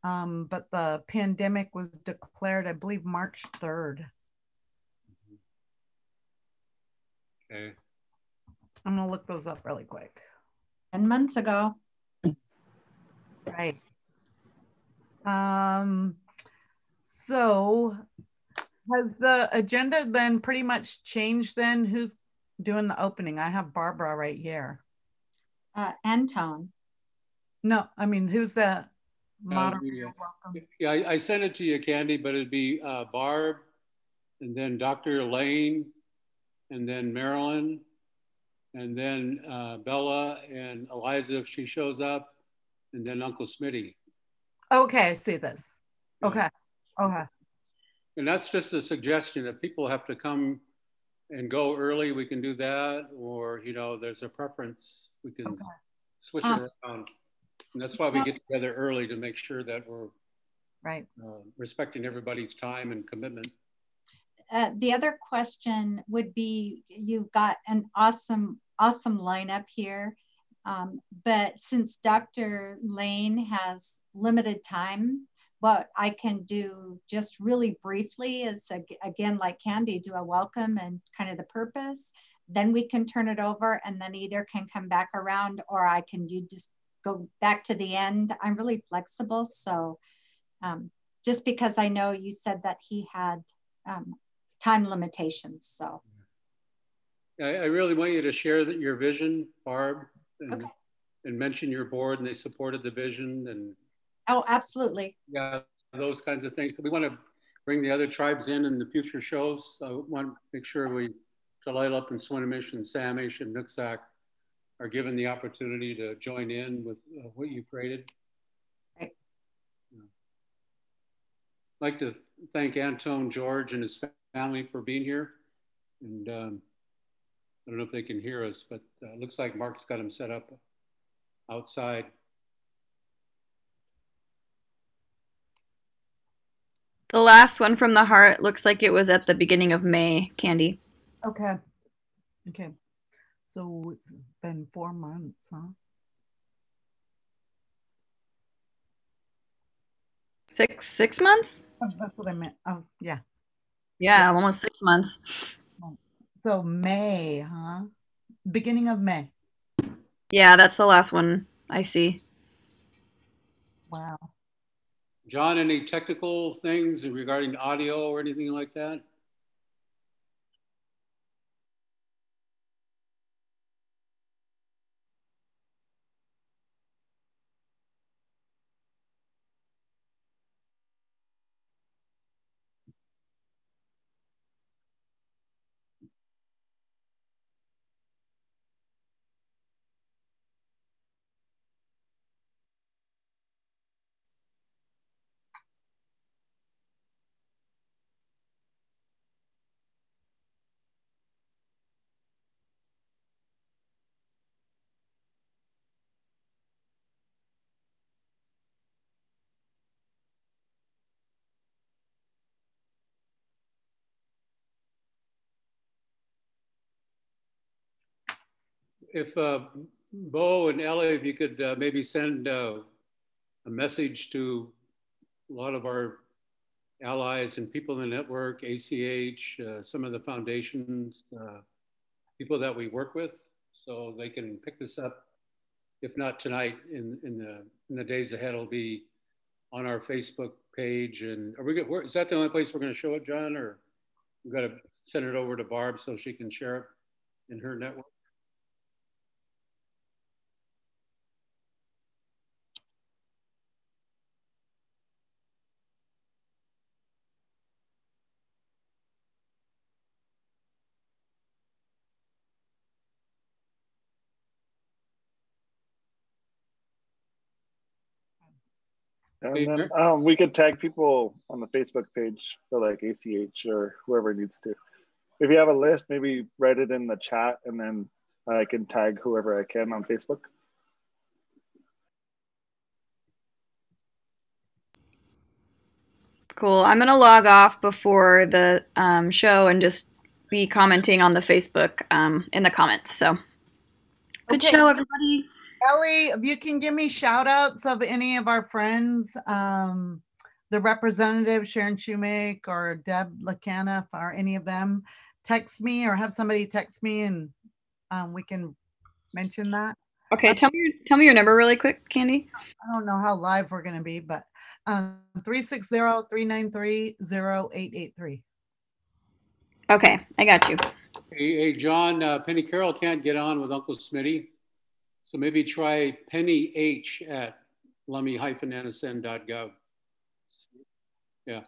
but the pandemic was declared, I believe, March 3rd. Okay. I'm gonna look those up really quick. 10 months ago. Right. So has the agenda then pretty much changed then? Who's doing the opening? I have Barbara right here. Antone. No, I mean, who's the moderator? Welcome. Yeah, I sent it to you, Candy, but it'd be Barb, and then Dr. Lane, and then Marilyn, and then Bella and Eliza if she shows up, and then Uncle Smitty. Okay, I see this. Yeah. Okay. Okay. And that's just a suggestion. If people have to come and go early, we can do that. Or, you know, there's a preference, we can switch it around. And that's why we get together early, to make sure that we're right respecting everybody's time and commitment. The other question would be, you've got an awesome lineup here. But since Dr. Lane has limited time, what I can do just really briefly is, again, like Candy, do a welcome and kind of the purpose. Then we can turn it over, and then either can come back around, or I can just go back to the end. I'm really flexible. So just because I know you said that he had time limitations. So I really want you to share your vision, Barb, and mention your board, and they supported the vision. And oh, absolutely. Yeah, those kinds of things. So we want to bring the other tribes in the future shows. So I want to make sure Tulalip and Swinomish and Samish and Nooksack are given the opportunity to join in with what you created. Right. I'd like to thank Antone, George, and his family for being here. And I don't know if they can hear us, but it looks like Mark's got him set up outside. The last one from the heart looks like it was at the beginning of May, Candy. Okay. Okay. So it's been 4 months, huh? 6 months? Oh, that's what I meant. Oh, yeah. Yeah, almost 6 months. So May, huh? Beginning of May. Yeah, that's the last one I see. Wow. John, any technical things regarding audio or anything like that? If Beau and Ellie, if you could maybe send a message to a lot of our allies and people in the network, ACH, some of the foundations, people that we work with, so they can pick this up. If not tonight, in the days ahead, it'll be on our Facebook page. And is that the only place we're going to show it, John, or we've got to send it over to Barb so she can share it in her network? And then we could tag people on the Facebook page for like ACH or whoever needs to. If you have a list, maybe write it in the chat, and then I can tag whoever I can on Facebook. Cool. I'm going to log off before the show and just be commenting on the Facebook in the comments. So good show, everybody. Ellie, if you can give me shout outs of any of our friends, the representative Sharon Shoemake or Deb Lacaniff or any of them, text me or have somebody text me and we can mention that. Okay, tell me your number really quick, Candy. I don't know how live we're going to be, but 360-393-0883. Okay, I got you. Hey, John, Penny Carroll can't get on with Uncle Smitty. So maybe try Penny H at lummi-nsn.gov. Yeah.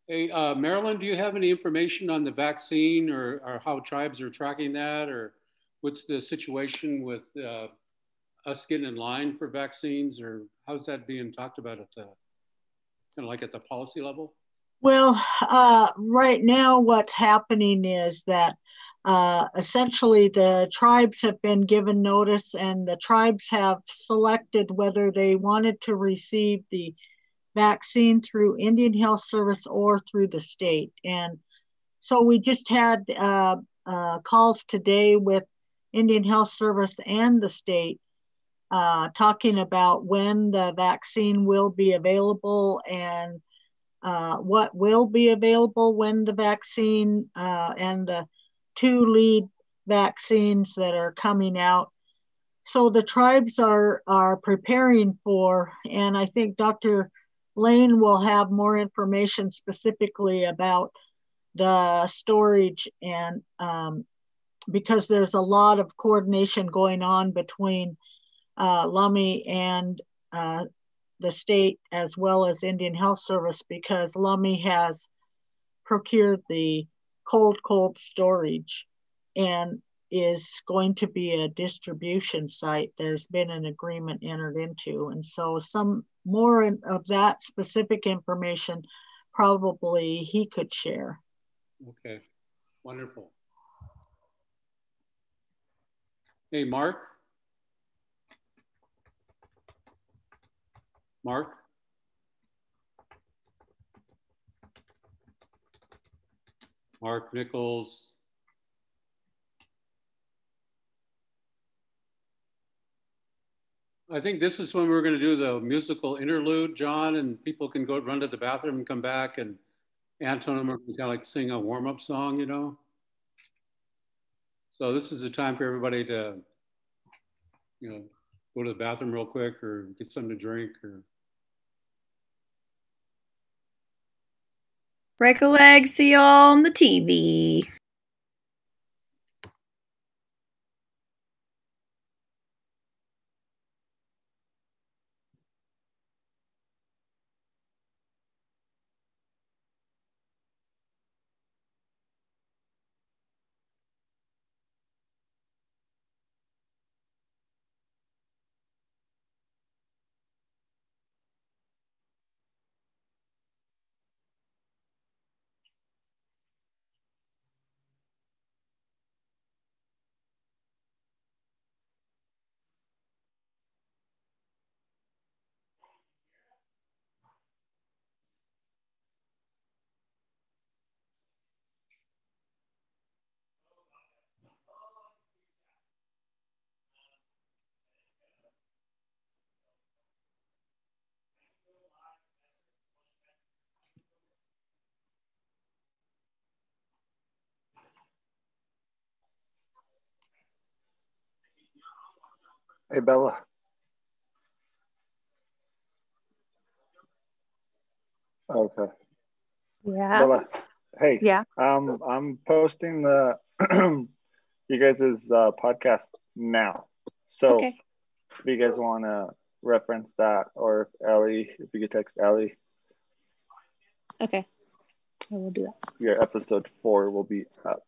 Hey, Marilyn, do you have any information on the vaccine or how tribes are tracking that? Or what's the situation with us getting in line for vaccines? Or how's that being talked about at the, kind of like at the policy level? Well, right now what's happening is that essentially the tribes have been given notice and the tribes have selected whether they wanted to receive the vaccine through Indian Health Service or through the state. And so we just had calls today with Indian Health Service and the state talking about when the vaccine will be available and what will be available when the vaccine and the 2 lead vaccines that are coming out. So the tribes are preparing for, and I think Dr. Lane will have more information specifically about the storage and because there's a lot of coordination going on between Lummi and the state as well as Indian Health Service because Lummi has procured the cold storage and is going to be a distribution site. There's been an agreement entered into. And so some more of that specific information probably he could share. Okay, wonderful. Hey, Mark. Mark? Mark Nichols. I think this is when we're going to do the musical interlude, John, and people can go run to the bathroom and come back, and Anton and I can kind of like sing a warm-up song, you know? So this is the time for everybody to, you know, go to the bathroom real quick or get something to drink or. Break a leg, see y'all on the TV. Hey, Bella. Okay. Yeah. Bella, hey. Yeah. I'm posting the you guys' podcast now. So Okay. if you guys want to reference that, or if Ellie, if you could text Ellie. Okay. I will do that. Your episode 4 will be up.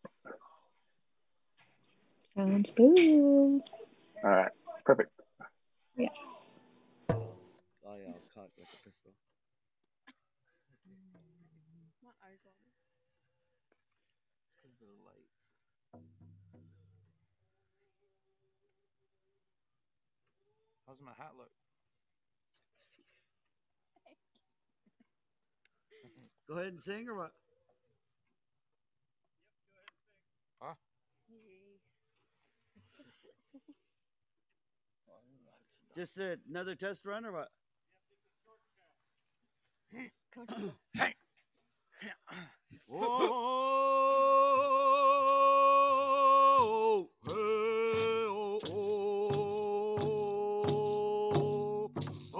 Sounds good. All right. Perfect. Yes. Oh yeah, I'll cock like a pistol. My eyes on it. It's because of the light. How's my hat look? Go ahead and sing or what? Huh? Just another test run or what? Coach. Hey. Oh, hey, oh, oh, oh, hey,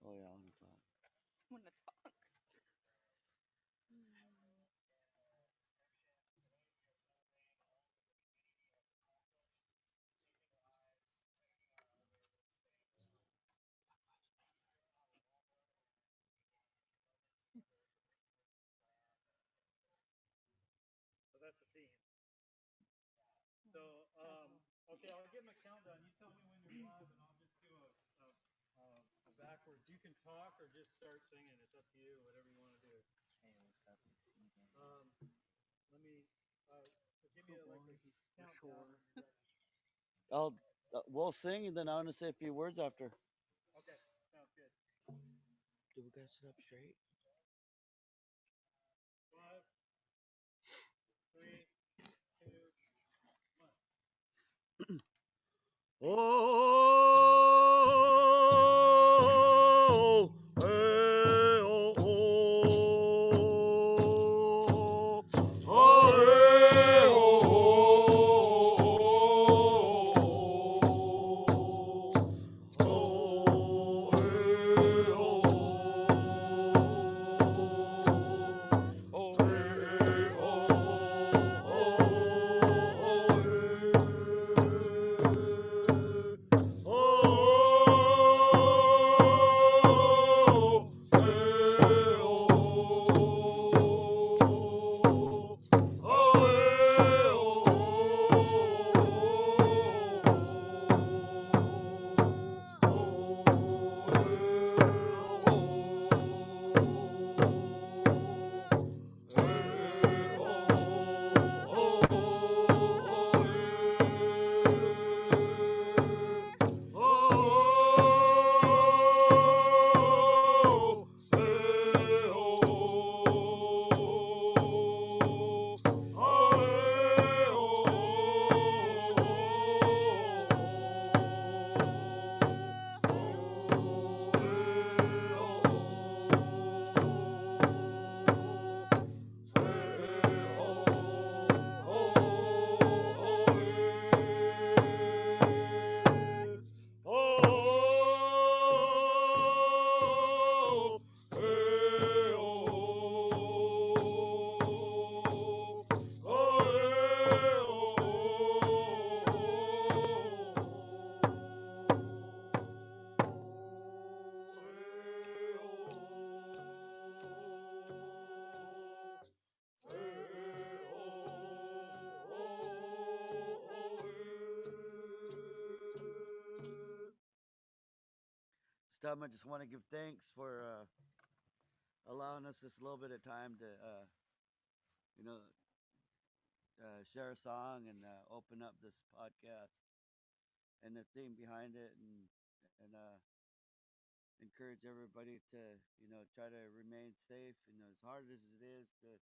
Oh yeah, on the top. I'm gonna talk. So that's the theme. So, okay, I'll give him a countdown. You tell me when you're live, and I'll just do a backwards. You can talk or just start singing. It's up to you, whatever you want to do. Let me give me like a countdown. We'll sing and then I want to say a few words after. Okay, sounds good. Do we gotta sit up straight? 5, 3, 2, 1. Oh, hey, oh, oh, oh, hey, oh, I just want to give thanks for allowing us this little bit of time to, you know, share a song and open up this podcast and the theme behind it, and encourage everybody to, you know, try to remain safe. You know, as hard as it is to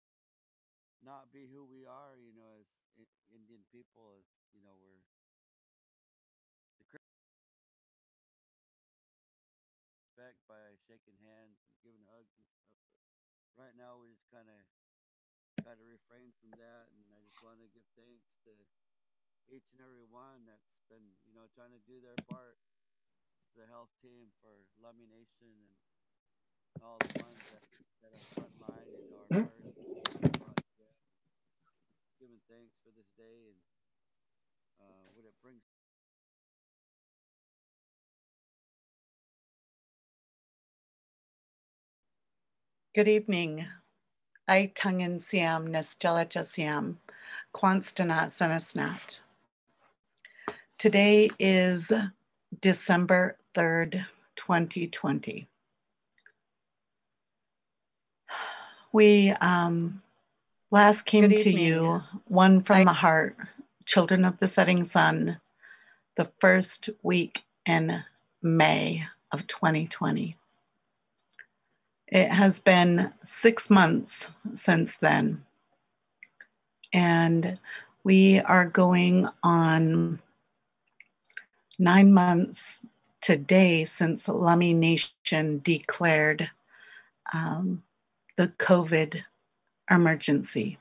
not be who we are, you know, as Indian people, as you know, we're respect by shaking hands and giving hugs and stuff. But right now, we just kind of got to refrain from that, and I just want to give thanks to each and every one that's been, you know, trying to do their part, the health team for Lummi Nation and all the ones that are frontline, you know, our first, giving thanks for this day and what it brings. Good evening. I tangen siam nestelacha siam, quanstanat senasnat. Today is December 3rd, 2020. We last came to you, one from the heart, children of the setting sun, the first week in May of 2020. It has been 6 months since then, and we are going on 9 months today since Lummi Nation declared the COVID emergency,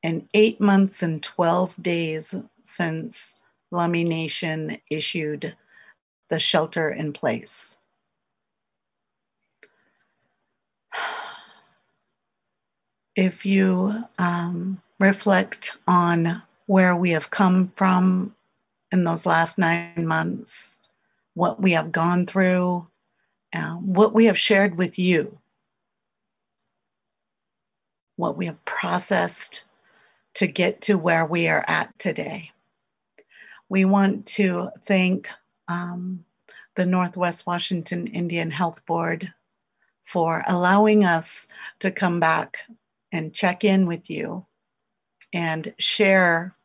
and 8 months and 12 days since Lummi Nation issued the shelter in place. If you reflect on where we have come from in those last 9 months, what we have gone through, what we have shared with you, what we have processed to get to where we are at today. We want to thank the Northwest Washington Indian Health Board for allowing us to come back and check in with you and share,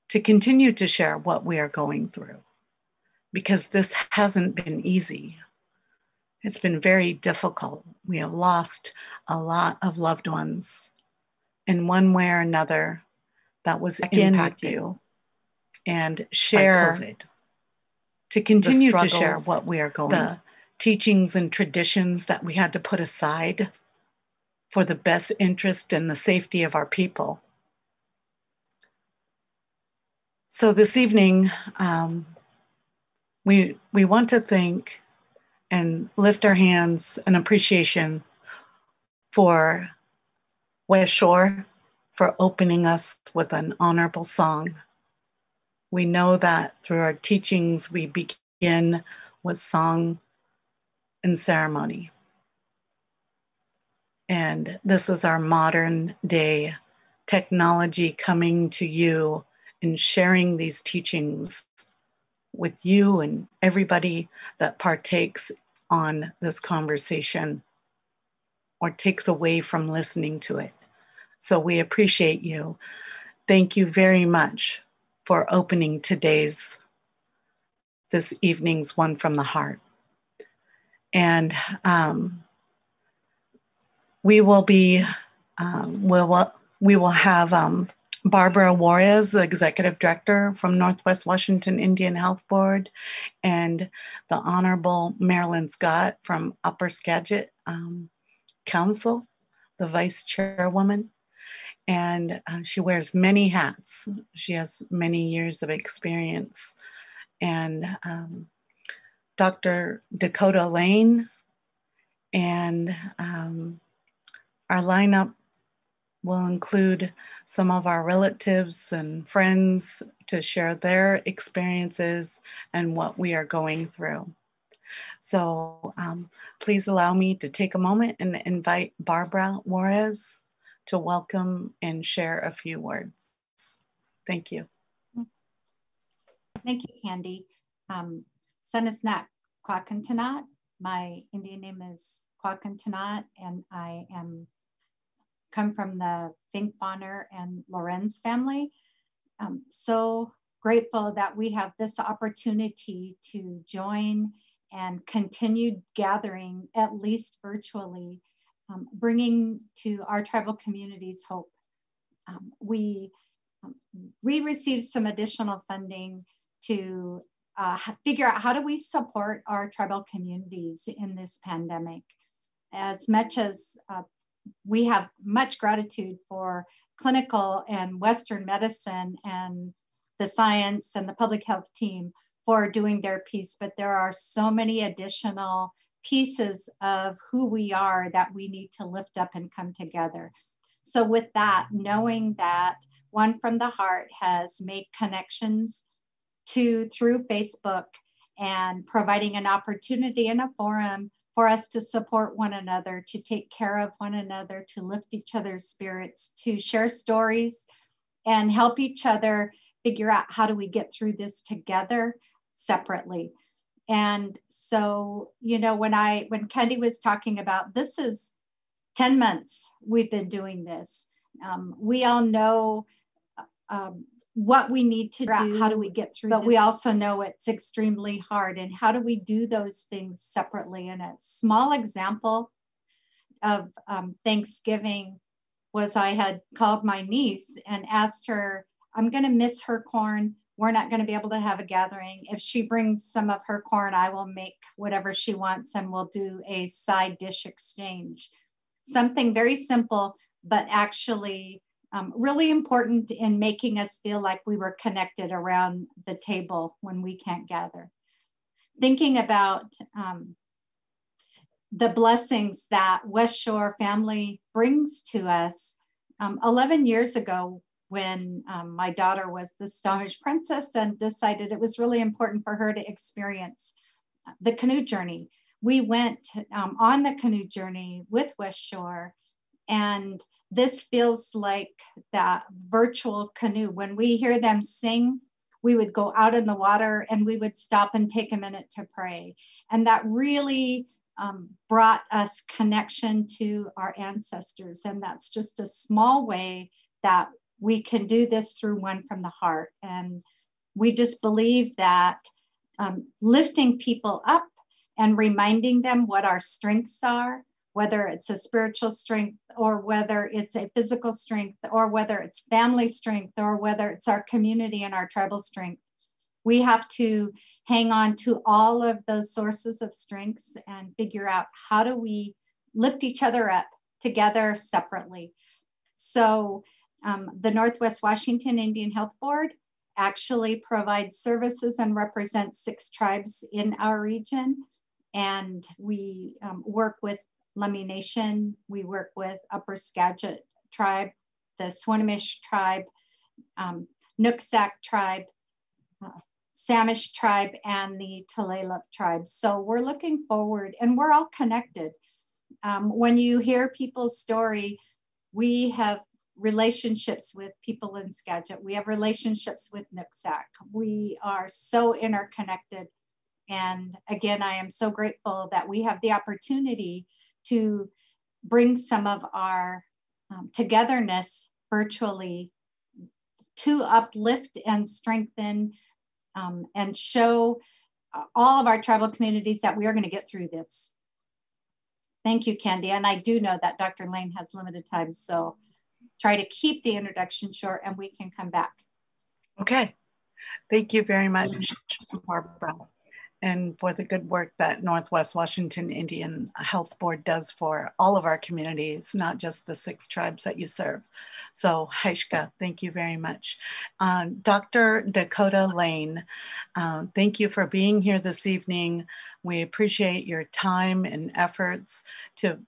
to continue to share what we are going through, because this hasn't been easy. It's been very difficult. We have lost a lot of loved ones in one way or another that was impacted you and share COVID. To continue to share what we are going through, the teachings and traditions that we had to put aside for the best interest and the safety of our people. So this evening, we want to thank and lift our hands in appreciation for West Shore for opening us with an honorable song. We know that through our teachings, we begin with song and ceremony. And this is our modern day technology coming to you and sharing these teachings with you and everybody that partakes on this conversation or takes away from listening to it. So we appreciate you. Thank you very much for opening this evening's One from the Heart. And we will have Barbara Juarez, the Executive Director from Northwest Washington Indian Health Board, and the Honorable Marilyn Scott from Upper Skagit Council, the Vice Chairwoman. And she wears many hats. She has many years of experience. And Dr. Dakotah Lane, and our lineup will include some of our relatives and friends to share their experiences and what we are going through. So please allow me to take a moment and invite Barbara Juarez to welcome and share a few words. Thank you. Thank you, Candy. Senesnat Kwakantanat. My Indian name is Kwakantanat, and I come from the Fink Bonner and Lorenz family. So grateful that we have this opportunity to join and continue gathering, at least virtually, bringing to our tribal communities hope. We received some additional funding to figure out how do we support our tribal communities in this pandemic. As much as we have much gratitude for clinical and Western medicine and the science and the public health team for doing their piece, but there are so many additional pieces of who we are that we need to lift up and come together. So with that, knowing that One from the Heart has made connections through Facebook and providing an opportunity and a forum for us to support one another, to take care of one another, to lift each other's spirits, to share stories and help each other figure out how do we get through this together separately. And so, you know, when Candy was talking about, this is 10 months we've been doing this. We all know what we need to do, how do we get through, but we also know it's extremely hard. And how do we do those things separately? And a small example of Thanksgiving was I had called my niece and asked her, I'm going to miss her corn. We're not going to be able to have a gathering. If she brings some of her corn, I will make whatever she wants and we'll do a side dish exchange. Something very simple, but actually really important in making us feel like we were connected around the table when we can't gather. Thinking about the blessings that West Shore family brings to us. 11 years ago, when my daughter was the Stonehenge Princess and decided it was really important for her to experience the canoe journey. We went on the canoe journey with West Shore, and this feels like that virtual canoe. When we hear them sing, we would go out in the water and we would stop and take a minute to pray. And that really brought us connection to our ancestors. And that's just a small way that we can do this through One from the Heart. And we just believe that lifting people up and reminding them what our strengths are, whether it's a spiritual strength or whether it's a physical strength or whether it's family strength or whether it's our community and our tribal strength. We have to hang on to all of those sources of strengths and figure out how do we lift each other up together separately. So the Northwest Washington Indian Health Board actually provides services and represents 6 tribes in our region. And we work with Lummi Nation, we work with Upper Skagit tribe, the Swinomish tribe, Nooksack tribe, Samish tribe, and the Tulalip tribe. So we're looking forward, and we're all connected. When you hear people's story, we have relationships with people in Skagit. We have relationships with Nooksack. We are so interconnected. And again, I am so grateful that we have the opportunity to bring some of our togetherness virtually to uplift and strengthen and show all of our tribal communities that we are going to get through this. Thank you, Candy. And I do know that Dr. Lane has limited time, so try to keep the introduction short and we can come back. Okay. Thank you very much, Barbara, and for the good work that Northwest Washington Indian Health Board does for all of our communities, not just the 6 tribes that you serve. So Haishka, thank you very much. Dr. Dakotah Lane, thank you for being here this evening. We appreciate your time and efforts to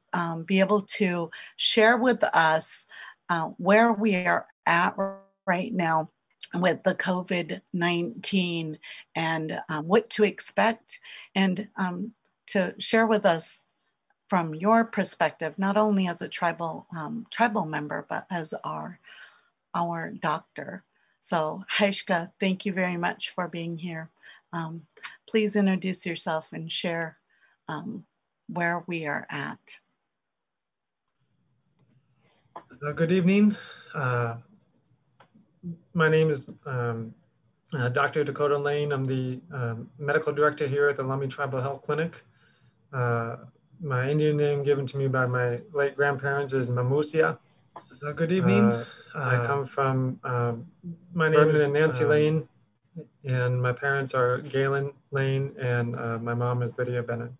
be able to share with us where we are at right now with the COVID-19 and what to expect, and to share with us from your perspective, not only as a tribal member, but as our doctor. So Haishka, thank you very much for being here. Please introduce yourself and share where we are at. Good evening. My name is Dr. Dakotah Lane. I'm the medical director here at the Lummi Tribal Health Clinic. My Indian name given to me by my late grandparents is Mamusia. Good evening. I come from, my name is Nancy Lane, and my parents are Galen Lane, and my mom is Lydia Bennett.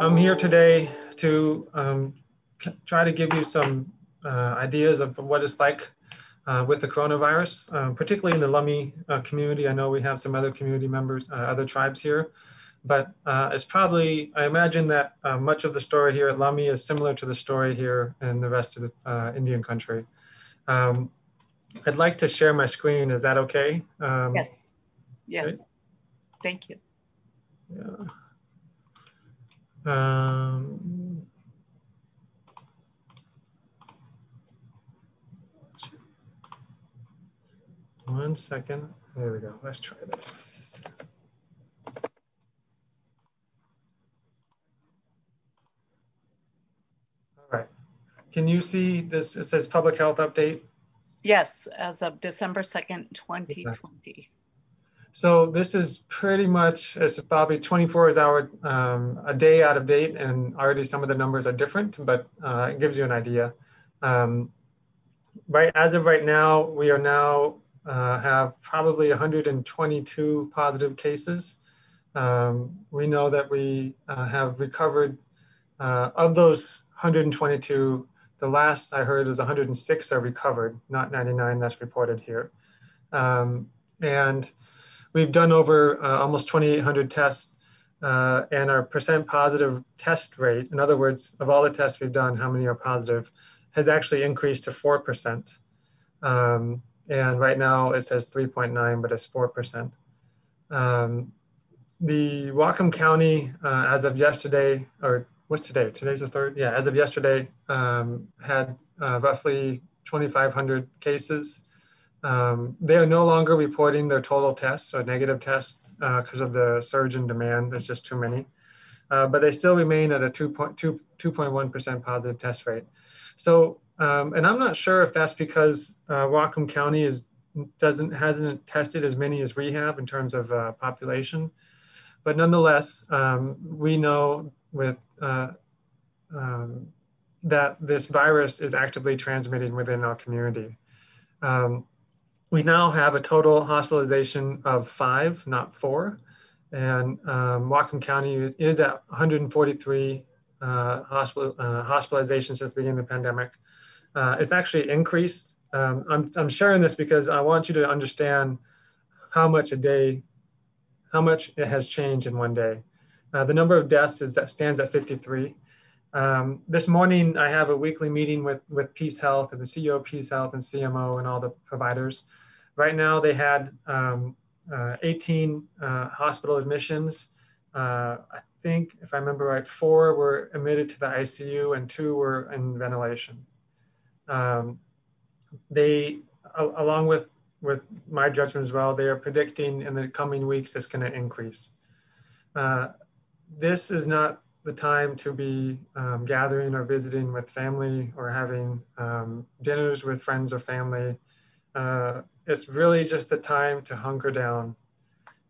I'm here today to try to give you some ideas of what it's like with the coronavirus, particularly in the Lummi community. I know we have some other community members, other tribes here, but it's probably, I imagine that much of the story here at Lummi is similar to the story here in the rest of the Indian country. I'd like to share my screen. Is that okay? Yes. Yes. Okay. Thank you. Yeah. One second. There we go. Let's try this. All right. Can you see this? It says public health update. Yes, as of December 2nd, 2020. So this is pretty much, it's probably 24 hours a day out of date, and already some of the numbers are different, but it gives you an idea. Right, as of right now, we are now have probably 122 positive cases. We know that we have recovered of those 122. The last I heard was 106 are recovered, not 99 that's reported here. And we've done over almost 2,800 tests, and our percent positive test rate, in other words, of all the tests we've done, how many are positive, has actually increased to 4%. And right now it says 3.9, but it's 4%. The Whatcom County, as of yesterday, or what's today? Today's the 3rd? Yeah, as of yesterday, had roughly 2,500 cases. They are no longer reporting their total tests or negative tests because of the surge in demand. There's just too many. But they still remain at a 2.1% positive test rate. So, and I'm not sure if that's because Whatcom County hasn't tested as many as we have in terms of population. But nonetheless, we know with that this virus is actively transmitting within our community. We now have a total hospitalization of 5, not 4. And Whatcom County is at 143 hospitalizations since the beginning of the pandemic. It's actually increased. I'm sharing this because I want you to understand how much it has changed in one day. The number of deaths stands at 53. This morning, I have a weekly meeting with Peace Health and the CEO of Peace Health and CMO and all the providers. Right now, they had 18 hospital admissions. I think, if I remember right, 4 were admitted to the ICU and 2 were in ventilation. They, along with my judgment as well, they are predicting in the coming weeks it's going to increase. This is not the time to be gathering or visiting with family or having dinners with friends or family. It's really just the time to hunker down.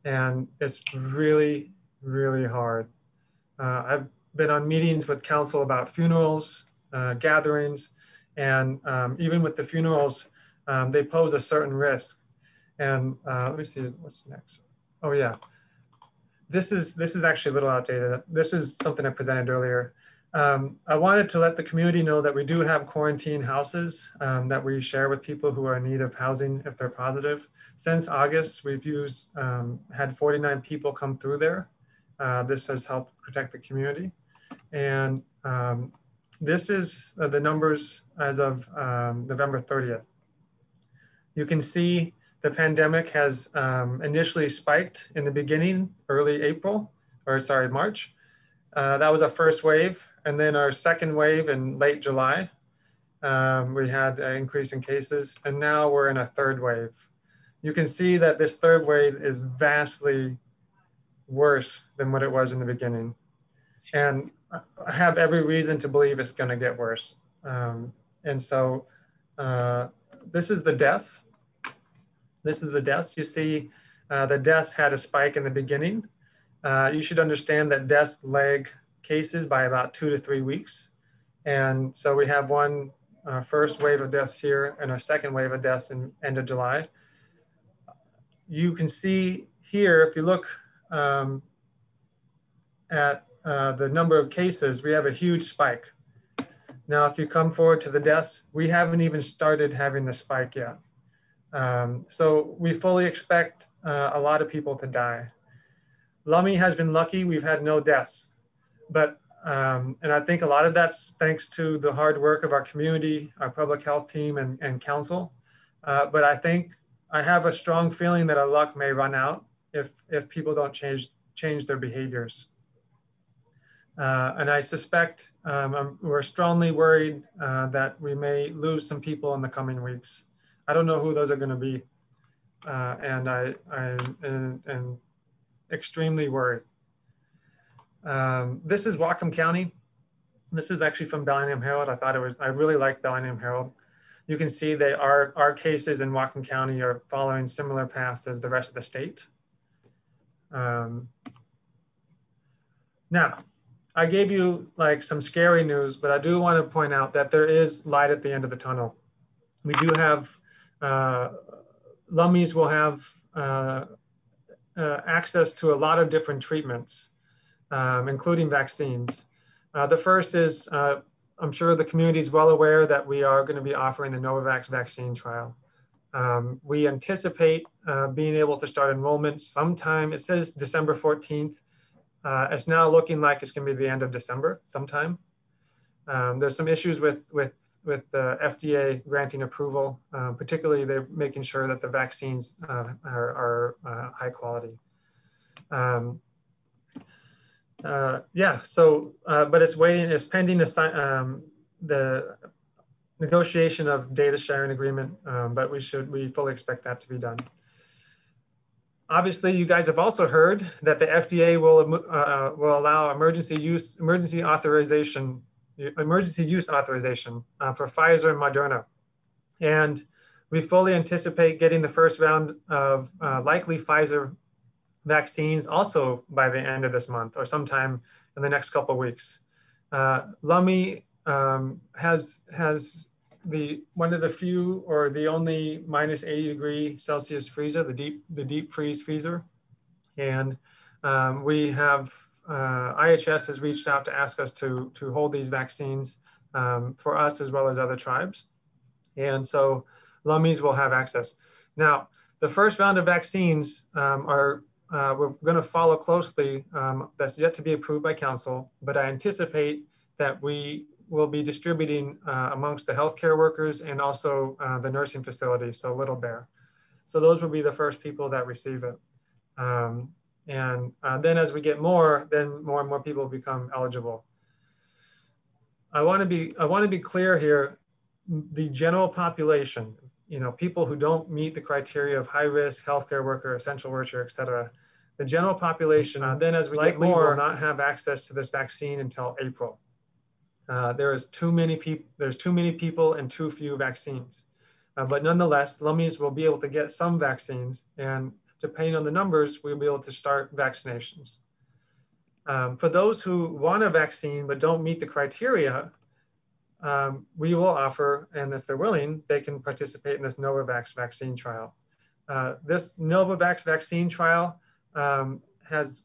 And it's really, really hard. I've been on meetings with council about funerals, gatherings, and even with the funerals, they pose a certain risk. And let me see, what's next? Oh yeah. This is actually a little outdated. This is something I presented earlier. I wanted to let the community know that we do have quarantine houses that we share with people who are in need of housing if they're positive. Since August, we've had 49 people come through there. This has helped protect the community. And this is the numbers as of November 30th. You can see the pandemic has initially spiked in the beginning, early March. That was our first wave. And then our second wave in late July, we had an increase in cases. And now we're in a third wave. You can see that this third wave is vastly worse than what it was in the beginning. And I have every reason to believe it's going to get worse. And so this is the deaths. This is the deaths. You see the deaths had a spike in the beginning. You should understand that deaths lag cases by about 2 to 3 weeks. And so we have one first wave of deaths here and our second wave of deaths in end of July. You can see here, if you look at the number of cases, we have a huge spike. Now, if you come forward to the deaths, we haven't even started having the spike yet. So we fully expect a lot of people to die. Lummi has been lucky, we've had no deaths. But, and I think a lot of that's thanks to the hard work of our community, our public health team and council. But I think I have a strong feeling that our luck may run out if people don't change their behaviors. And I suspect we're strongly worried that we may lose some people in the coming weeks. I don't know who those are going to be, and I'm extremely worried. This is Whatcom County. This is actually from Bellingham Herald. I really like Bellingham Herald. You can see our cases in Whatcom County are following similar paths as the rest of the state. Now, I gave you like some scary news, but I do want to point out that there is light at the end of the tunnel. We do have, Lummies will have access to a lot of different treatments, including vaccines. The first is, I'm sure the community is well aware that we are going to be offering the Novavax vaccine trial. We anticipate being able to start enrollment sometime, it says December 14th. It's now looking like it's going to be the end of December sometime. There's some issues with the FDA granting approval, particularly they're making sure that the vaccines are high quality. Yeah, so, but it's pending the negotiation of data sharing agreement, but we fully expect that to be done. Obviously, you guys have also heard that the FDA will allow emergency use authorization for Pfizer and Moderna. And we fully anticipate getting the first round of likely Pfizer vaccines also by the end of this month or sometime in the next couple of weeks. Lummi has one of the few or the only minus 80°C freezer, the deep freeze freezer. And we have, IHS has reached out to ask us to hold these vaccines for us as well as other tribes. And so Lummies will have access. Now, the first round of vaccines we're going to follow closely. That's yet to be approved by council, but I anticipate that we will be distributing amongst the healthcare workers and also the nursing facilities, so Little Bear. So those will be the first people that receive it. Then as we get more, then more and more people become eligible. I want to be clear here, the general population, people who don't meet the criteria of high risk, healthcare worker, essential worker, et cetera, the general population, then as we get more, will not have access to this vaccine until April. There's too many people and too few vaccines. But nonetheless, Lummies will be able to get some vaccines, and depending on the numbers, we'll be able to start vaccinations. For those who want a vaccine but don't meet the criteria, we will offer, and if they're willing, they can participate in this Novavax vaccine trial. This Novavax vaccine trial has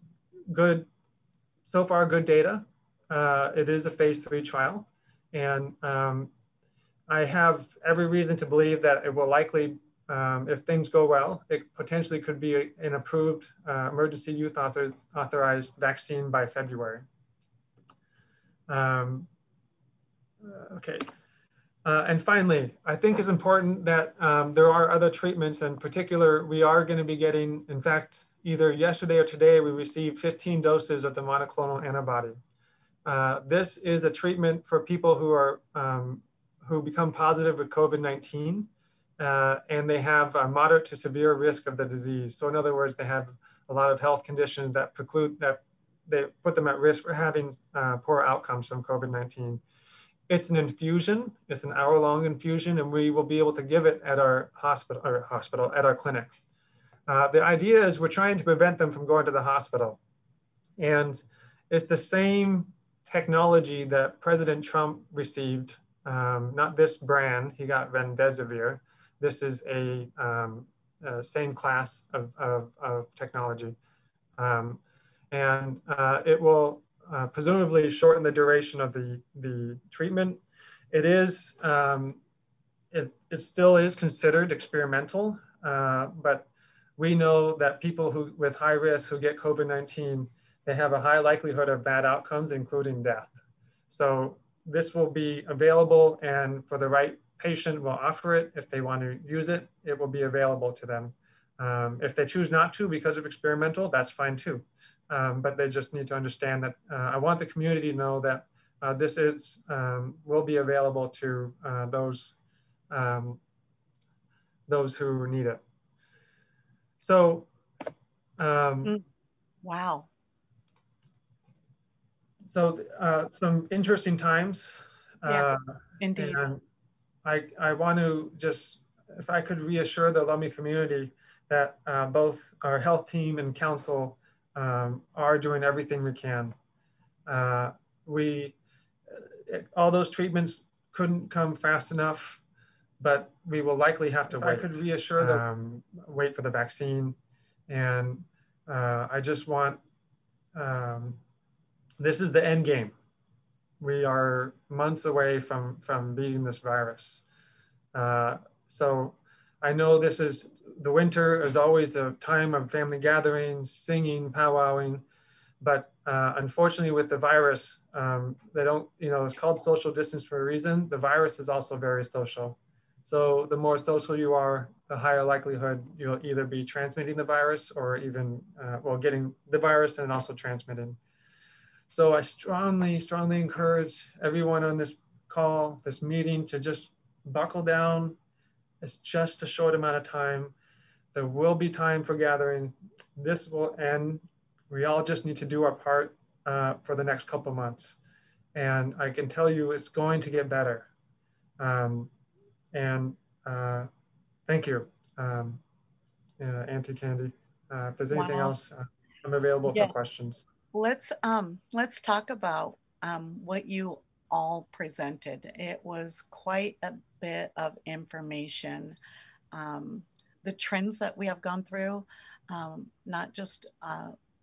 so far good data. It is a phase 3 trial, and I have every reason to believe that it will likely, if things go well, it potentially could be an approved emergency use authorized vaccine by February. Okay. And finally, I think it's important that there are other treatments. In particular, we are going to be getting, in fact, either yesterday or today, we received 15 doses of the monoclonal antibody. This is a treatment for people who become positive with COVID-19, and they have a moderate to severe risk of the disease. So in other words, they have a lot of health conditions that they put them at risk for having poor outcomes from COVID-19. It's an infusion. It's an hour-long infusion, and we will be able to give it at our at our clinic. The idea is we're trying to prevent them from going to the hospital. And it's the same technology that President Trump received, not this brand, he got remdesivir. This is a same class of technology. It will presumably shorten the duration of the treatment. It is, it still is considered experimental, but we know that people who with high risk who get COVID-19, they have a high likelihood of bad outcomes, including death. So this will be available, and for the right patient, we'll offer it. If they want to use it, it will be available to them. If they choose not to because of experimental, that's fine too. But they just need to understand that I want the community to know that this is will be available to those who need it. So, wow. So some interesting times. Yeah, indeed. And I want to just, if I could reassure the Lummi community that both our health team and council are doing everything we can. All those treatments couldn't come fast enough, but we will likely have to wait. I could reassure them, wait for the vaccine. And I just want, this is the end game. We are months away from beating this virus. So I know this is, the winter is always the time of family gatherings, singing, powwowing, but unfortunately with the virus, they don't, it's called social distance for a reason. The virus is also very social. So the more social you are, the higher likelihood you'll either be transmitting the virus or even, getting the virus and also transmitting. So I strongly, strongly encourage everyone on this call, this meeting, to just buckle down. It's just a short amount of time. There will be time for gathering. This will end. We all just need to do our part for the next couple months. And I can tell you it's going to get better. Thank you, Auntie Candy. If there's anything else, I'm available for questions. Let's talk about what you all presented. It was quite a bit of information. The trends that we have gone through, not just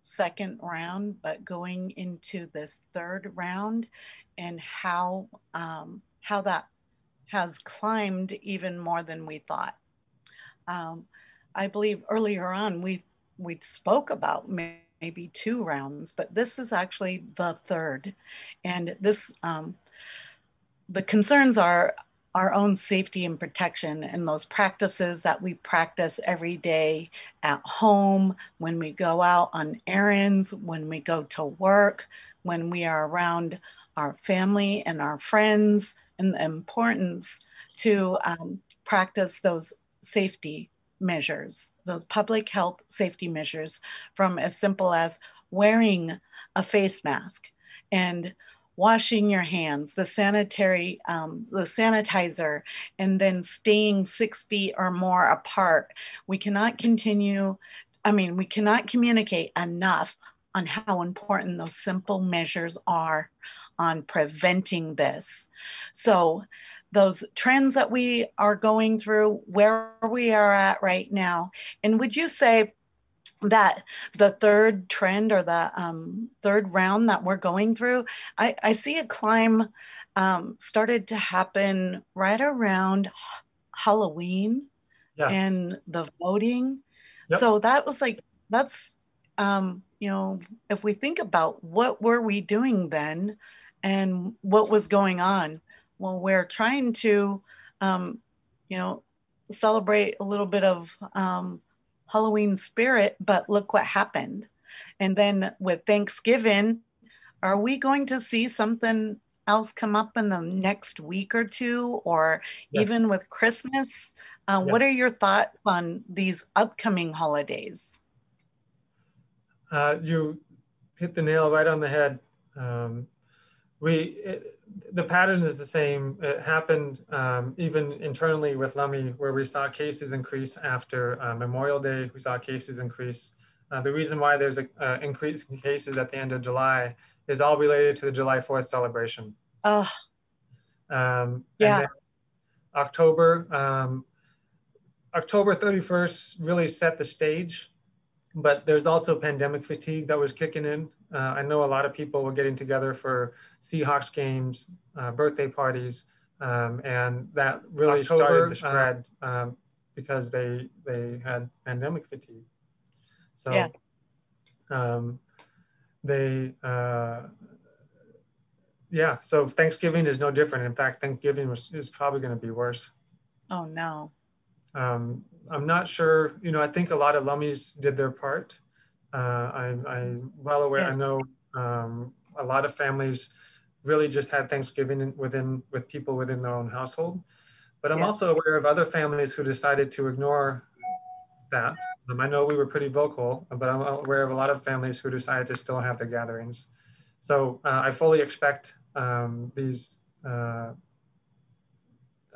second round, but going into this third round, and how that has climbed even more than we thought. I believe earlier on we spoke about maybe 2 rounds, but this is actually the third. And this, the concerns are our own safety and protection and those practices that we practice every day at home, when we go out on errands, when we go to work, when we are around our family and our friends, and the importance to practice those safety measures, those public health safety measures, from as simple as wearing a face mask and washing your hands, the sanitizer, and then staying 6 feet or more apart. We cannot we cannot communicate enough on how important those simple measures are on preventing this. So those trends that we are going through, where we are at right now, and would you say that the third trend or the third round that we're going through, I see a climb started to happen right around Halloween and the voting. Yep. So that was like, that's, if we think about what were we doing then and what was going on, well, we're trying to, celebrate a little bit of Halloween spirit, but look what happened. And then with Thanksgiving, are we going to see something else come up in the next week or two, or even with Christmas? What are your thoughts on these upcoming holidays? You hit the nail right on the head. The pattern is the same. It happened even internally with Lummi, where we saw cases increase after Memorial Day. We saw cases increase. The reason why there's an increase in cases at the end of July is all related to the July 4th celebration. And then October 31st really set the stage, but there's also pandemic fatigue that was kicking in. I know a lot of people were getting together for Seahawks games, birthday parties, and that really started the spread because they had pandemic fatigue. So Yeah. Yeah, so Thanksgiving is no different. In fact, Thanksgiving is probably going to be worse. Oh, no. I'm not sure, I think a lot of Lummies did their part. I'm well aware, Yes. I know a lot of families really just had Thanksgiving with people within their own household. But I'm Yes. also aware of other families who decided to ignore that. I know we were pretty vocal, but I'm aware of a lot of families who decided to still have their gatherings. So I fully expect I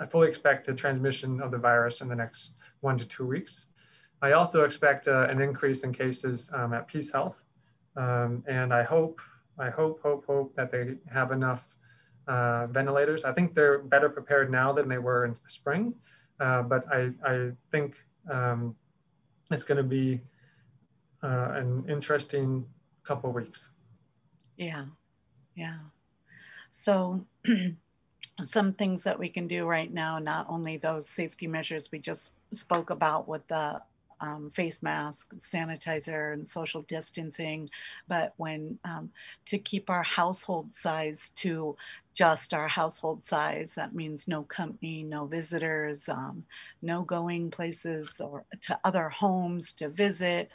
fully expect the transmission of the virus in the next 1 to 2 weeks. I also expect an increase in cases at Peace Health. And I hope that they have enough ventilators. I think they're better prepared now than they were in the spring. But I think it's going to be an interesting couple weeks. Yeah. Yeah. So some things that we can do right now, not only those safety measures we just spoke about with the face mask, sanitizer, and social distancing, but to keep our household size to just our household size. That means no company, no visitors, no going places or to other homes to visit.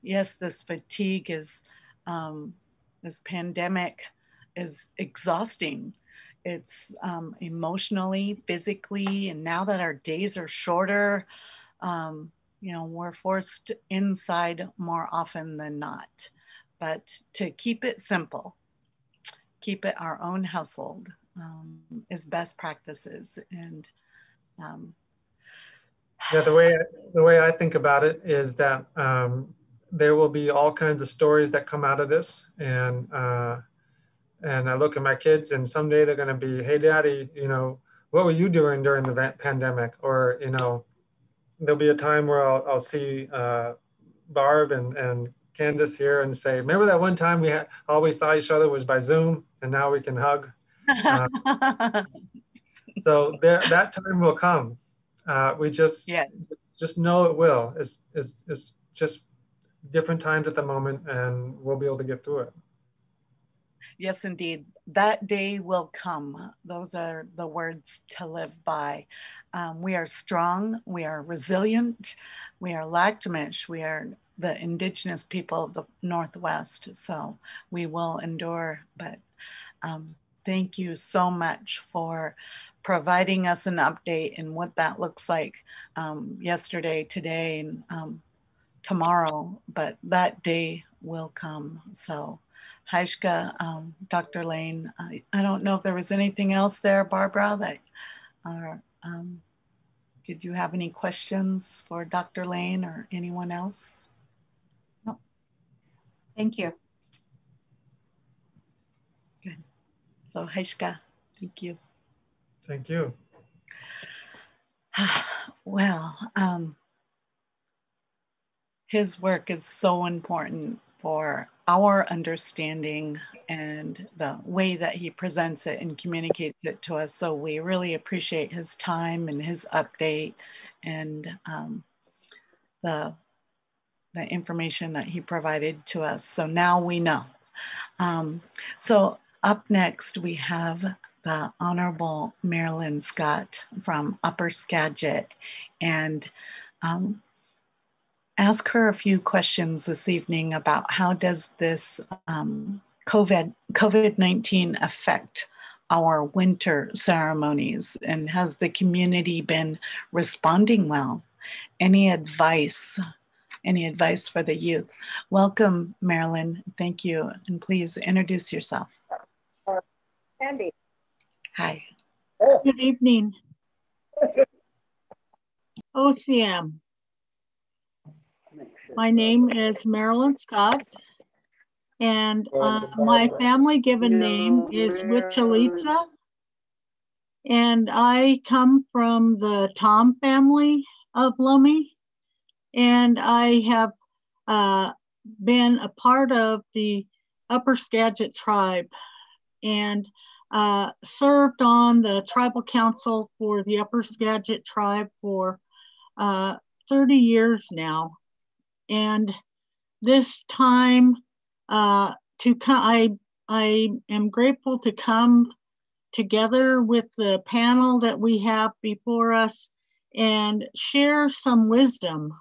Yes, this fatigue this pandemic is exhausting. It's emotionally, physically, and now that our days are shorter, we're forced inside more often than not. But to keep it simple, keep it our own household is best practices. And yeah, the way I think about it is that there will be all kinds of stories that come out of this, and I look at my kids, and someday they're going to be, hey, Daddy, what were you doing during the pandemic? Or, there'll be a time where I'll see Barb and Candace here and say, remember that one time we always saw each other was by Zoom, and now we can hug. So that time will come. We just know it will. It's just different times at the moment, and we'll be able to get through it. Yes, indeed. That day will come. Those are the words to live by. We are strong. We are resilient. We are Lakhtamish. We are the indigenous people of the Northwest. So we will endure. But thank you so much for providing us an update and what that looks like yesterday, today, and tomorrow. But that day will come. So Haishka, Dr. Lane, I don't know if there was anything else there, Barbara, did you have any questions for Dr. Lane or anyone else? No. Thank you. Good. So Haishka, thank you. Thank you. Well, his work is so important for our understanding and the way that he presents it and communicates it to us. So we really appreciate his time and his update and the information that he provided to us. So now we know. So up next, we have the Honorable Marilyn Scott from Upper Skagit, and ask her a few questions this evening about how does this COVID-19 affect our winter ceremonies, and has the community been responding well? Any advice for the youth? Welcome, Marilyn. Thank you. And please introduce yourself. Andy. Hi. Good evening. OCM. My name is Marilyn Scott, and my family given name is Wichalitza, and I come from the Tom family of Lummi, and I have been a part of the Upper Skagit tribe and served on the tribal council for the Upper Skagit tribe for 30 years now. And this time I am grateful to come together with the panel that we have before us and share some wisdom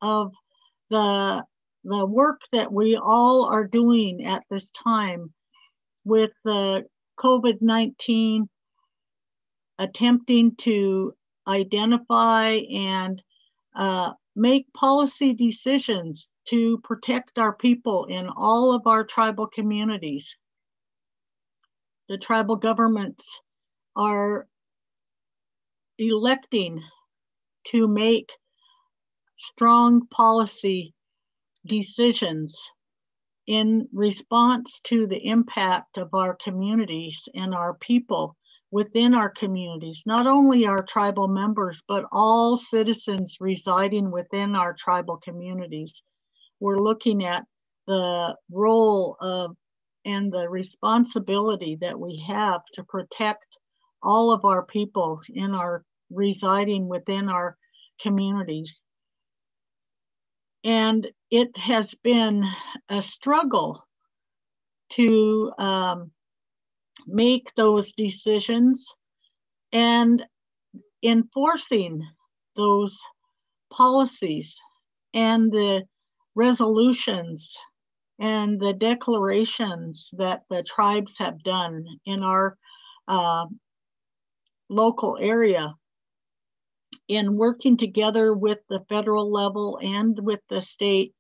of the work that we all are doing at this time with the COVID-19, attempting to identify and make policy decisions to protect our people in all of our tribal communities. The tribal governments are electing to make strong policy decisions in response to the impact of our communities and our people within our communities, not only our tribal members, but all citizens residing within our tribal communities. We're looking at the role of and the responsibility that we have to protect all of our people in our residing within our communities. And it has been a struggle to make those decisions and enforcing those policies and the resolutions and the declarations that the tribes have done in our local area, in working together with the federal level and with the state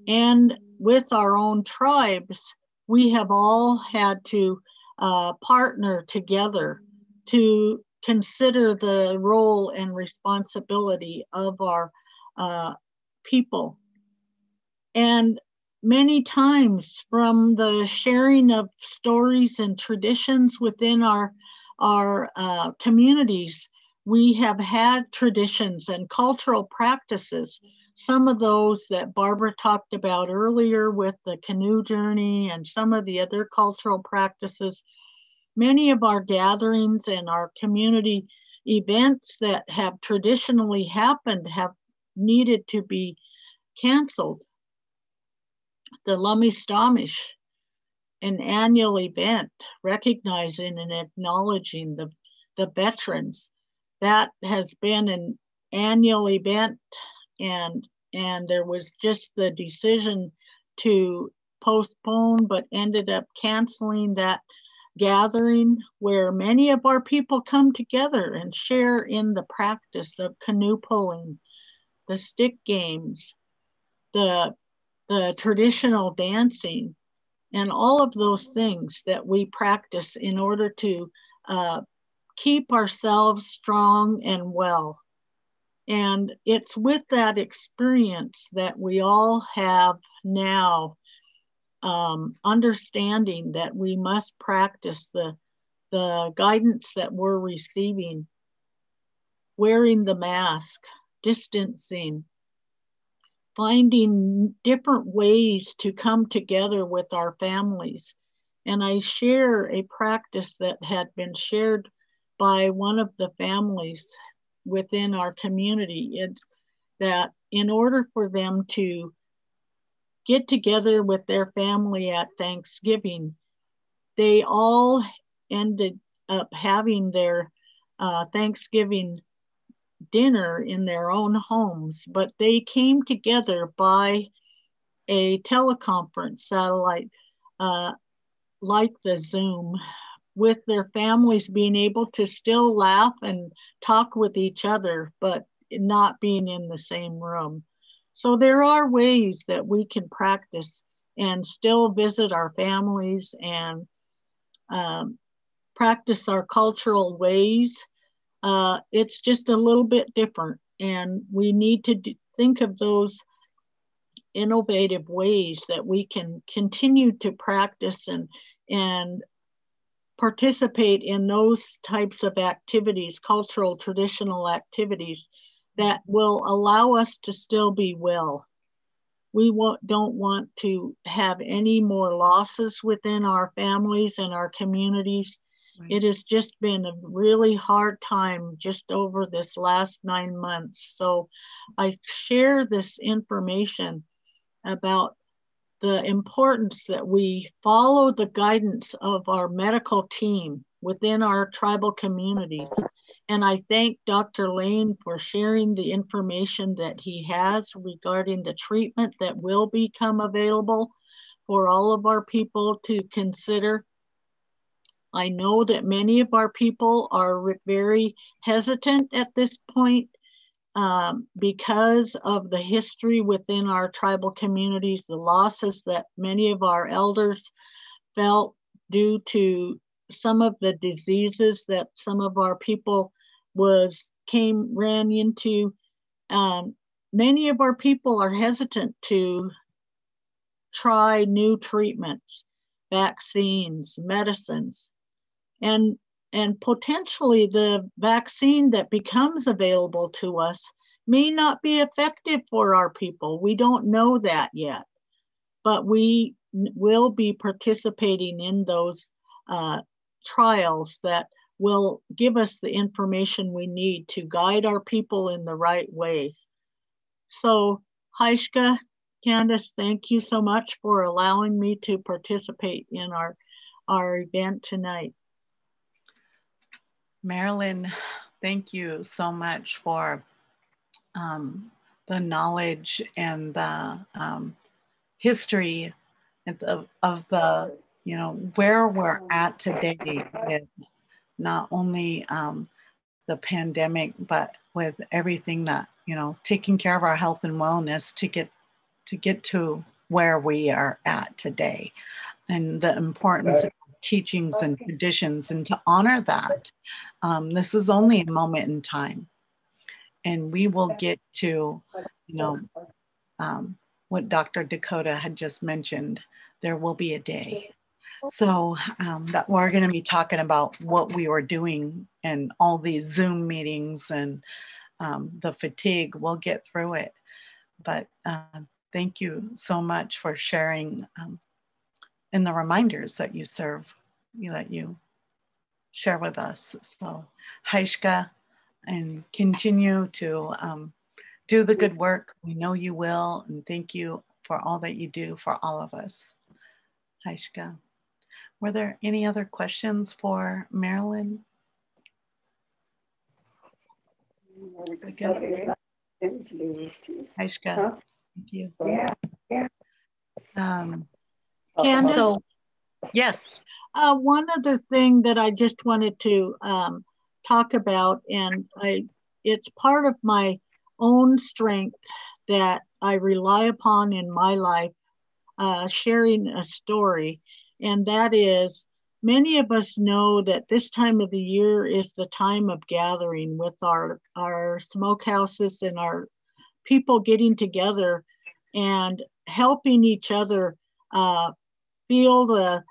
and with our own tribes. We have all had to partner together to consider the role and responsibility of our people. And many times from the sharing of stories and traditions within our communities, we have had traditions and cultural practices. Some of those that Barbara talked about earlier with the canoe journey and some of the other cultural practices. Many of our gatherings and our community events that have traditionally happened have needed to be canceled. The Lummi-Squamish, an annual event recognizing and acknowledging the veterans, that has been an annual event, and there was just the decision to postpone, but ended up canceling that gathering where many of our people come together and share in the practice of canoe pulling, the stick games, the traditional dancing, and all of those things that we practice in order to keep ourselves strong and well. And it's with that experience that we all have now, understanding that we must practice the guidance that we're receiving, wearing the mask, distancing, finding different ways to come together with our families. And I share a practice that had been shared by one of the families within our community, that in order for them to get together with their family at Thanksgiving, they all ended up having their Thanksgiving dinner in their own homes, but they came together by a teleconference satellite like the Zoom, with their families being able to still laugh and talk with each other, but not being in the same room. So there are ways that we can practice and still visit our families and practice our cultural ways. It's just a little bit different, and we need to think of those innovative ways that we can continue to practice and participate in those types of activities, cultural, traditional activities that will allow us to still be well. We don't want to have any more losses within our families and our communities. Right. It has just been a really hard time just over this last 9 months. So I share this information about the importance that we follow the guidance of our medical team within our tribal communities. And I thank Dr. Lane for sharing the information that he has regarding the treatment that will become available for all of our people to consider. I know that many of our people are very hesitant at this point because of the history within our tribal communities, the losses that many of our elders felt due to some of the diseases that some of our people ran into. Many of our people are hesitant to try new treatments, vaccines, medicines, and potentially the vaccine that becomes available to us may not be effective for our people. We don't know that yet, but we will be participating in those trials that will give us the information we need to guide our people in the right way. So, Haishka, Candace, thank you so much for allowing me to participate in our event tonight. Marilyn, thank you so much for the knowledge and the history of the, where we're at today with not only the pandemic, but with everything that, taking care of our health and wellness to get to where we are at today, and the importance of teachings and traditions, and to honor that. This is only a moment in time, and we will get to, what Dr. Dakotah had just mentioned. There will be a day. So that we're going to be talking about what we were doing and all these Zoom meetings and the fatigue. We'll get through it. But thank you so much for sharing and the reminders that you that you share with us. So Haishka, and continue to do the good work. We know you will, and thank you for all that you do for all of us. Haishka. Were there any other questions for Marilyn? Haishka, thank you. Candace? So, yes. One other thing that I just wanted to talk about, and it's part of my own strength that I rely upon in my life, sharing a story. And that is, many of us know that this time of the year is the time of gathering with our smokehouses and our people getting together and helping each other feel the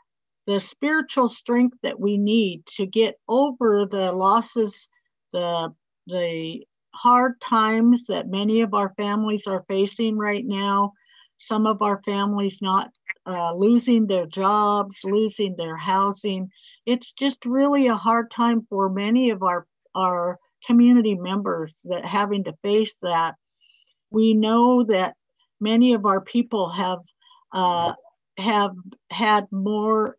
spiritual strength that we need to get over the losses, the hard times that many of our families are facing right now. Some of our families not losing their jobs, losing their housing. It's just really a hard time for many of our community members that having to face that. We know that many of our people have had more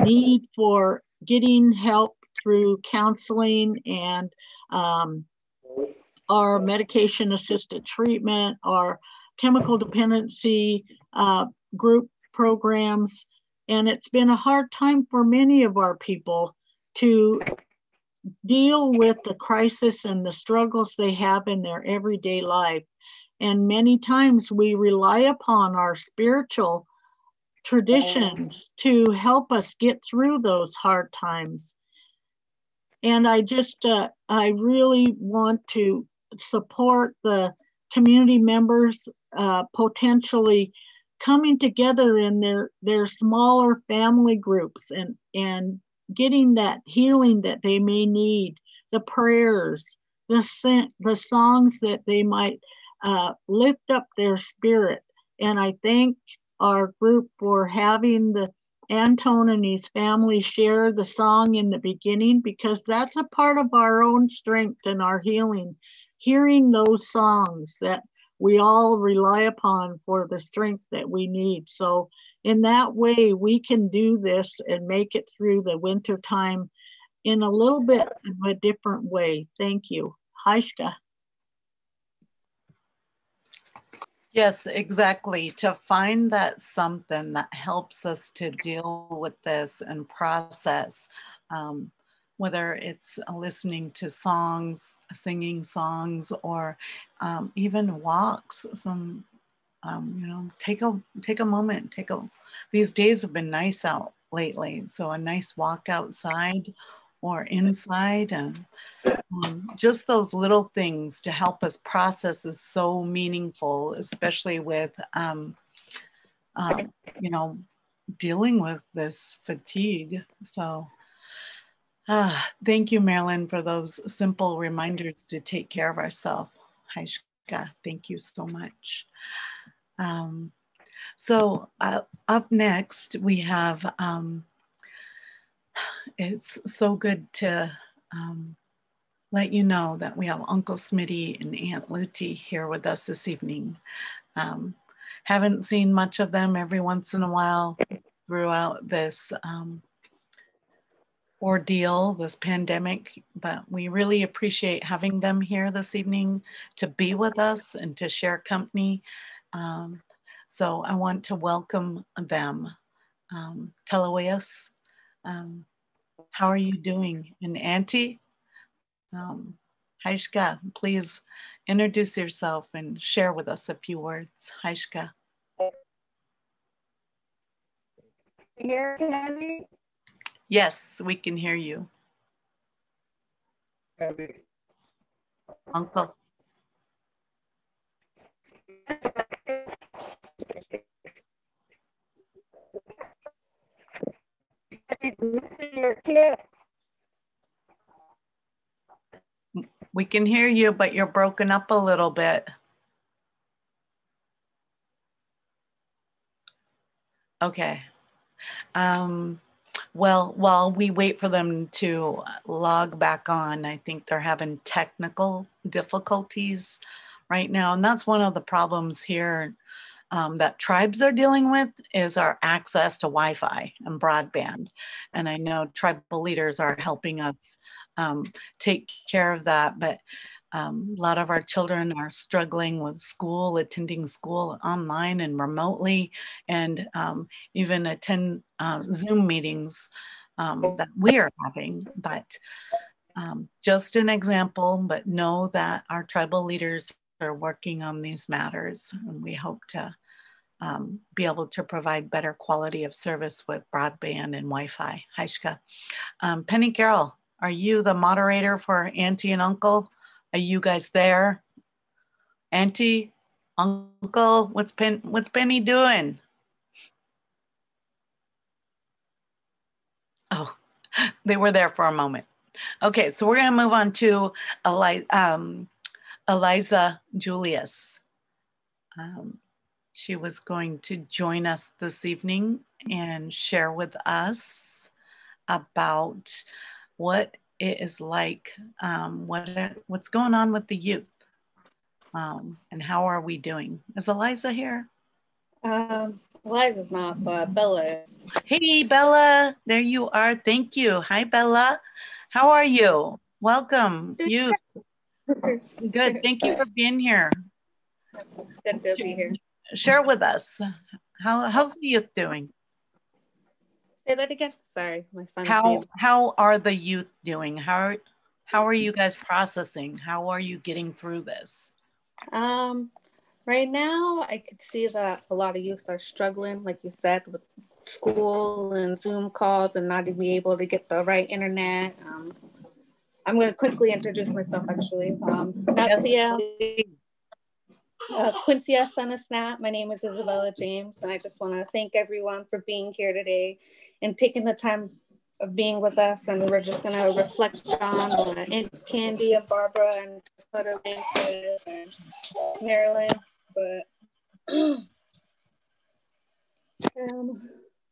need for getting help through counseling and our medication assisted treatment, our chemical dependency group programs. And it's been a hard time for many of our people to deal with the crisis and the struggles they have in their everyday life. And many times we rely upon our spiritual traditions to help us get through those hard times. And I really want to support the community members potentially coming together in their smaller family groups and getting that healing that they may need, the prayers, the songs that they might lift up their spirit And I thank our group for having the Antone and his family share the song in the beginning, because that's a part of our own strength and our healing. Hearing those songs that we all rely upon for the strength that we need. So in that way, we can do this and make it through the winter time in a little bit of a different way. Thank you. Haishka. Yes, exactly. To find that something that helps us to deal with this and process, whether it's listening to songs, singing songs, or even walks. Some, you know, take a moment. These days have been nice out lately, so a nice walk outside or inside, and just those little things to help us process is so meaningful, especially with, you know, dealing with this fatigue. So thank you, Marilyn, for those simple reminders to take care of ourselves. Haishka, thank you so much. So up next, we have, it's so good to let you know that we have Uncle Smitty and Aunt Lutie here with us this evening. Haven't seen much of them, every once in a while throughout this ordeal, this pandemic, but we really appreciate having them here this evening to be with us and to share company. So I want to welcome them. Teloias, how are you doing? And Auntie? Haishka, please introduce yourself and share with us a few words. Haishka. Here, Candy? Yes, we can hear you. Uncle. Your kids. We can hear you, but you're broken up a little bit. Okay. Well, while we wait for them to log back on, I think they're having technical difficulties right now. And that's one of the problems here that tribes are dealing with, is our access to Wi-Fi and broadband. And I know tribal leaders are helping us take care of that, but a lot of our children are struggling with school, attending school online and remotely, and even attend Zoom meetings that we are having. But just an example, but know that our tribal leaders are working on these matters, and we hope to be able to provide better quality of service with broadband and Wi-Fi. Haishka. Penny Carroll, are you the moderator for Auntie and Uncle? Are you guys there? Auntie, Uncle, what's Penny doing? Oh, they were there for a moment. Okay, so we're gonna move on to Eliza Julius. She was going to join us this evening and share with us about what it is like, what's going on with the youth, and how are we doing? Is Eliza here? Eliza's not, but Bella is. Hey, Bella, there you are. Thank you. Hi, Bella. How are you? Welcome, youth. Good. Thank you for being here. It's good to be here. Share with us. How's the youth doing? Say that again. Sorry, my son. How are the youth doing? How are you guys processing? How are you getting through this? Right now, I could see that a lot of youth are struggling, like you said, with school and Zoom calls and not be able to get the right internet. I'm going to quickly introduce myself, actually. Quincy S. Son of Snap. My name is Isabella James, and I just want to thank everyone for being here today and taking the time of being with us. And we're just going to reflect on Aunt Candy and Barbara and Dakotah Lane and Marilyn. But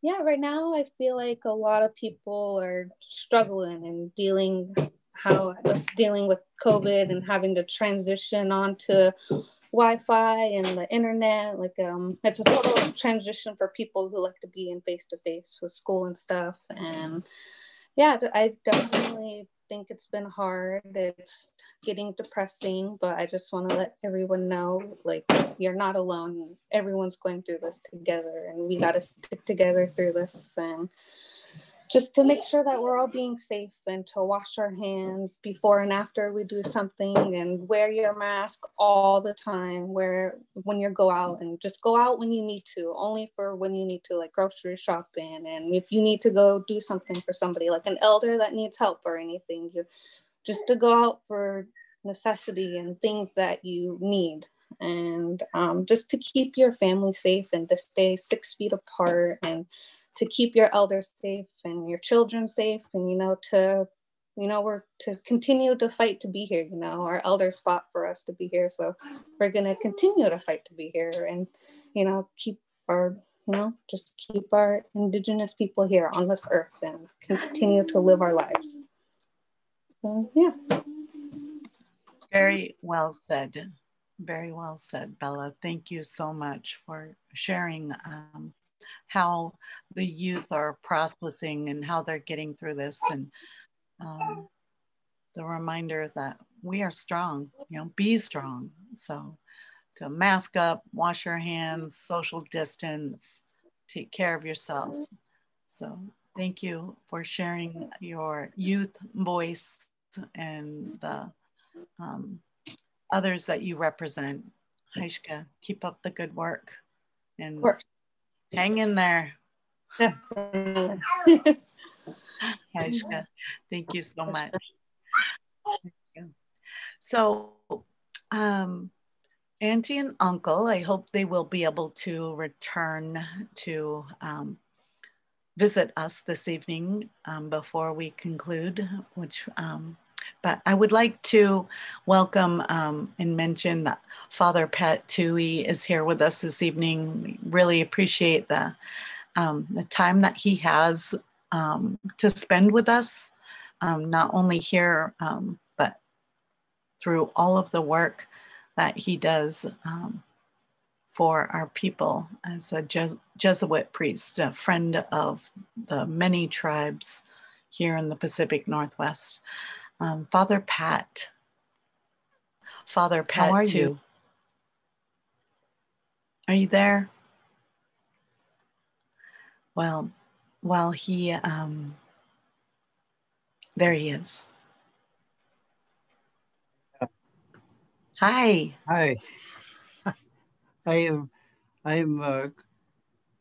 Yeah, right now I feel like a lot of people are struggling and dealing with COVID and having to transition onto Wi-Fi and the internet. Like it's a total transition for people who like to be in face-to-face with school and stuff. And yeah, I definitely think it's been hard. It's getting depressing, but I just want to let everyone know, like, you're not alone. Everyone's going through this together, and we got to stick together through this. And just to make sure that we're all being safe, and to wash our hands before and after we do something, and wear your mask all the time when you go out, and just go out when you need to, only for when you need to, like grocery shopping. And if you need to go do something for somebody, like an elder that needs help or anything, just to go out for necessity and things that you need. And just to keep your family safe, and to stay 6 feet apart, and to keep your elders safe and your children safe. And, we're to continue to fight to be here. Our elders fought for us to be here. So we're going to continue to fight to be here, and, keep our, just keep our indigenous people here on this earth, and continue to live our lives. So, yeah. Very well said. Very well said, Bella. Thank you so much for sharing how the youth are processing and how they're getting through this, and the reminder that we are strong, be strong. So to mask up, wash your hands, social distance, take care of yourself. So thank you for sharing your youth voice and the others that you represent. Haishka, keep up the good work and hang in there. Haishka, thank you so much. Thank you. So, Auntie and Uncle, I hope they will be able to return to visit us this evening before we conclude, but I would like to welcome and mention that Father Pat Toohey is here with us this evening. We really appreciate the time that he has to spend with us, not only here, but through all of the work that he does for our people as a Jesuit priest, a friend of the many tribes here in the Pacific Northwest. Father Pat, how are you? Are you there? Well, while he, there he is. Hi. Hi. I'm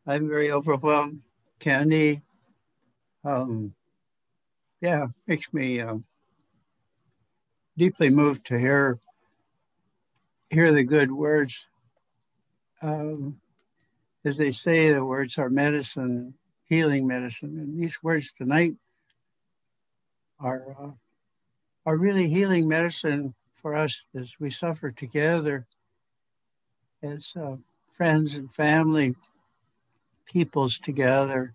very overwhelmed, Candy. Yeah, makes me deeply moved to hear the good words. As they say, the words are medicine, healing medicine, and these words tonight are really healing medicine for us as we suffer together as friends and family, peoples together.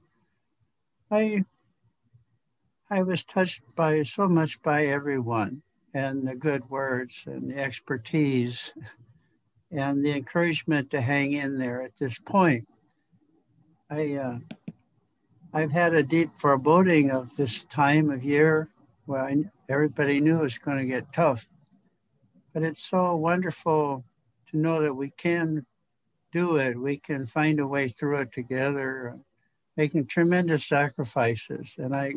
I was touched by so much by everyone, and the good words and the expertise and the encouragement to hang in there at this point. I've had a deep foreboding of this time of year where everybody knew it's going to get tough. But it's so wonderful to know that we can do it. We can find a way through it together, making tremendous sacrifices. And I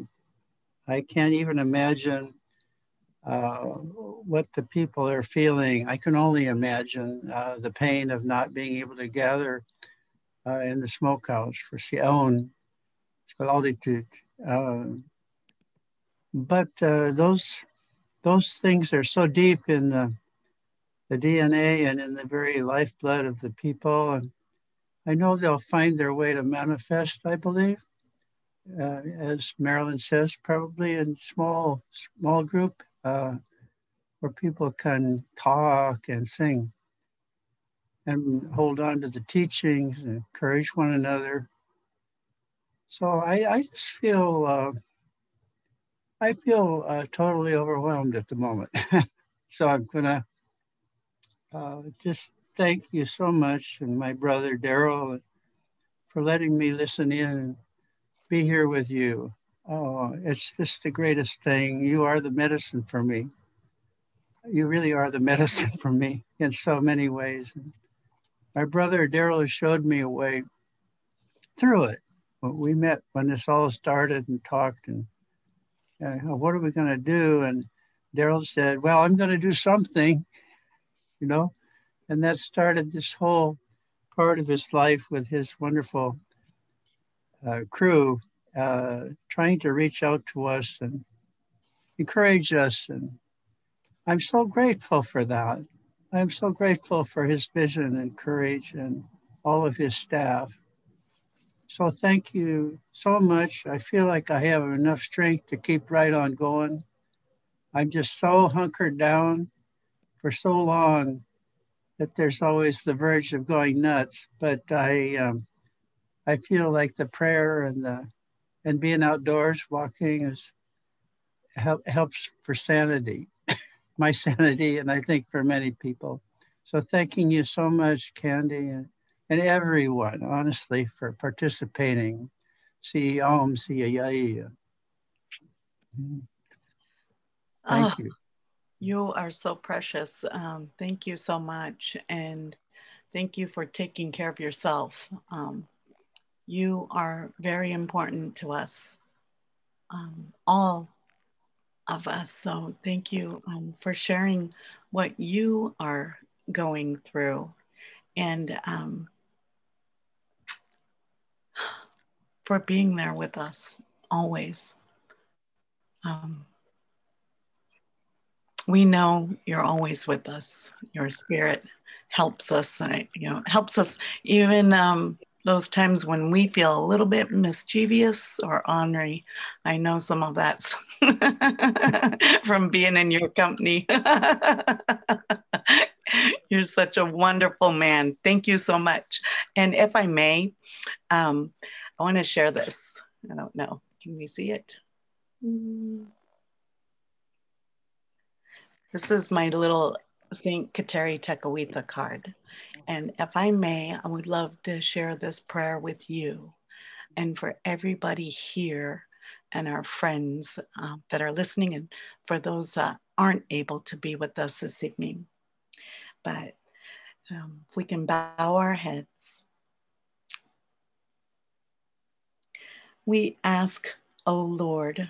can't even imagine what the people are feeling. I can only imagine the pain of not being able to gather in the smokehouse for Sion. But those things are so deep in the DNA and in the very lifeblood of the people. And I know they'll find their way to manifest, I believe, as Marilyn says, probably in small group where people can talk and sing and hold on to the teachings and encourage one another. So I just feel, I feel totally overwhelmed at the moment. So I'm gonna just thank you so much, and my brother Daryl, for letting me listen in and be here with you. Oh, it's just the greatest thing. You are the medicine for me. You really are the medicine for me in so many ways. My brother Daryl has showed me a way through it. We met when this all started and talked, and what are we going to do? And Daryl said, well, I'm going to do something, you know, and that started this whole part of his life with his wonderful crew, trying to reach out to us and encourage us. And I'm so grateful for that. I'm so grateful for his vision and courage and all of his staff. So thank you so much. I feel like I have enough strength to keep right on going. I'm just so hunkered down for so long that there's always the verge of going nuts. But I feel like the prayer and being outdoors, walking helps for sanity, my sanity, and I think for many people. So thanking you so much, Candy, and everyone, honestly, for participating. See you. Thank you. You are so precious. Thank you so much. And thank you for taking care of yourself. You are very important to us, all of us. So thank you for sharing what you are going through, and for being there with us always. We know you're always with us. Your spirit helps us, helps us even those times when we feel a little bit mischievous or ornery. I know some of that's from being in your company. You're such a wonderful man. Thank you so much. And if I may, I want to share this. I don't know. Can we see it? This is my little St. Kateri Tekakwitha card. And if I may, I would love to share this prayer with you and for everybody here and our friends that are listening, and for those that aren't able to be with us this evening. But if we can bow our heads. We ask, O Lord,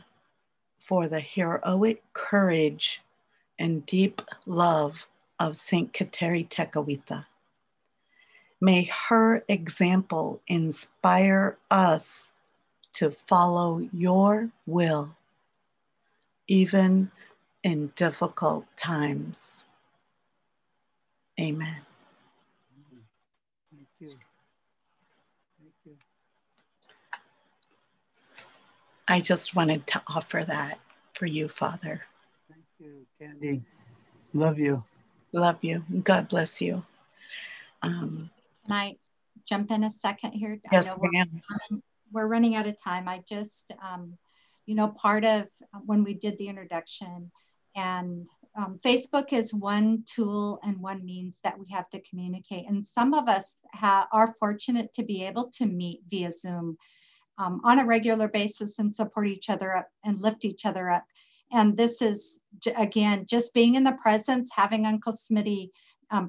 for the heroic courage and deep love of St. Kateri Tekakwitha. May her example inspire us to follow your will, even in difficult times. Amen. Thank you. Thank you. I just wanted to offer that for you, Father. Thank you, Candy. Love you. Love you. God bless you. Can I jump in a second here? Yes, I know we're running out of time. I just, part of when we did the introduction, and Facebook is one tool and one means that we have to communicate. And some of us are fortunate to be able to meet via Zoom on a regular basis and support each other up and lift each other up. And this is, again, just being in the presence, having Uncle Smitty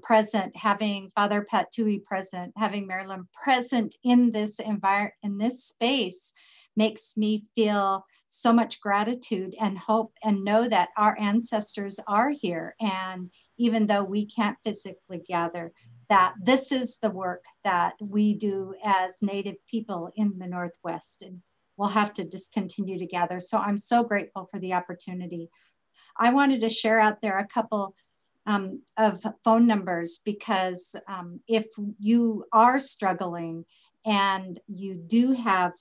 present, having Father Patui present, having Marilyn present in this environment, in this space, makes me feel so much gratitude and hope, and know that our ancestors are here. And even though we can't physically gather, that this is the work that we do as Native people in the Northwest, and we'll have to just continue to gather. So I'm so grateful for the opportunity. I wanted to share out there a couple of phone numbers, because if you are struggling and you do have,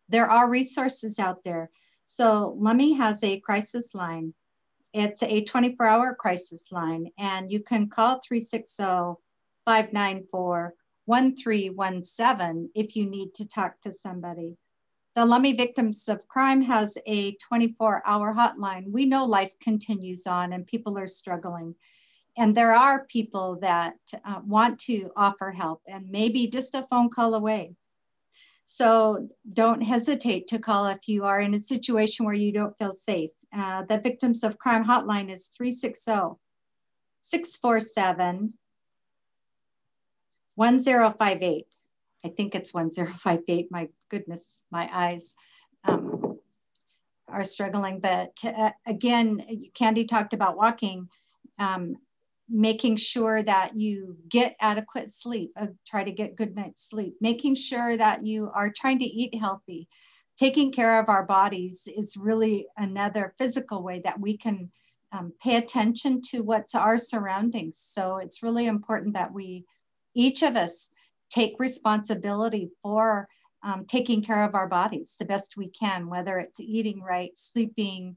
there are resources out there. So Lummi has a crisis line. It's a 24-hour crisis line, and you can call 360-594-1317 if you need to talk to somebody. The Lummi Victims of Crime has a 24-hour hotline. We know life continues on and people are struggling. And there are people that want to offer help and maybe just a phone call away. So don't hesitate to call if you are in a situation where you don't feel safe. The Victims of Crime hotline is 360-647-1058. I think it's 1058. My goodness, my eyes are struggling. But again, Candy talked about walking, making sure that you get adequate sleep, try to get good night's sleep, making sure that you are trying to eat healthy. Taking care of our bodies is really another physical way that we can pay attention to what's our surroundings. So it's really important that each of us take responsibility for taking care of our bodies the best we can, whether it's eating right, sleeping,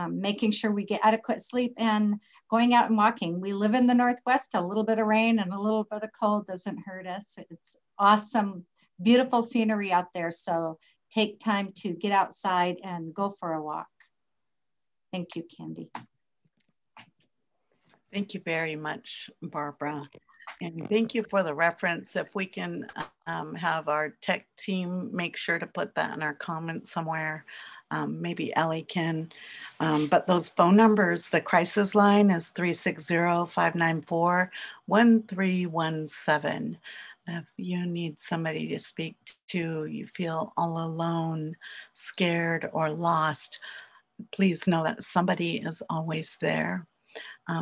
making sure we get adequate sleep, and going out and walking. We live in the Northwest. A little bit of rain and a little bit of cold doesn't hurt us. It's awesome, beautiful scenery out there. So take time to get outside and go for a walk. Thank you, Candy. Thank you very much, Barbara. And thank you for the reference. If we can have our tech team make sure to put that in our comments somewhere. Maybe Ellie can. But those phone numbers, the crisis line is 360-594-1317. If you need somebody to speak to, you feel all alone, scared, or lost, please know that somebody is always there.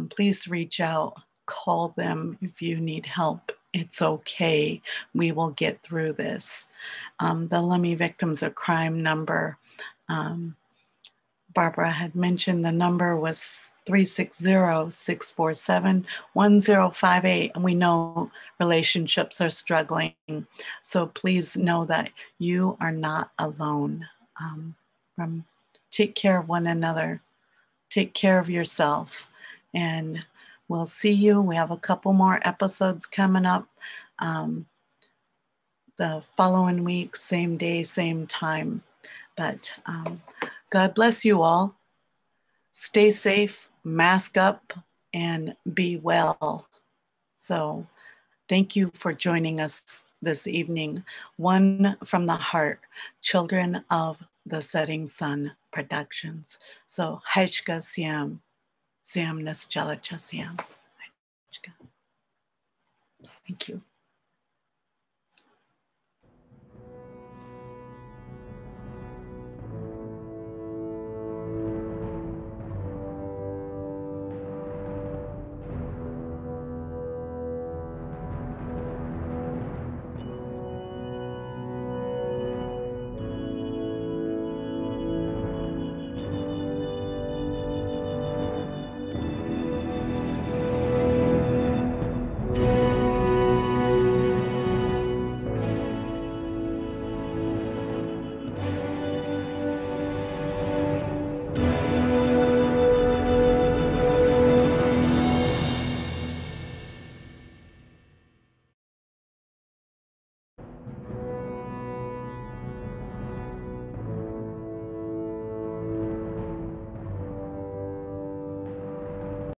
Please reach out, call them if you need help. It's okay. We will get through this. The Lummi Victims of Crime number, Barbara had mentioned the number was 360-647-1058. And we know relationships are struggling. So please know that you are not alone. Take care of one another. Take care of yourself. And we'll see you. We have a couple more episodes coming up the following week, same day, same time. But God bless you all. Stay safe, mask up, and be well. So thank you for joining us this evening. One from the Heart, Children of the Setting Sun Productions. So Hajka Siam, Siam Nasjalacha Siam. Thank you.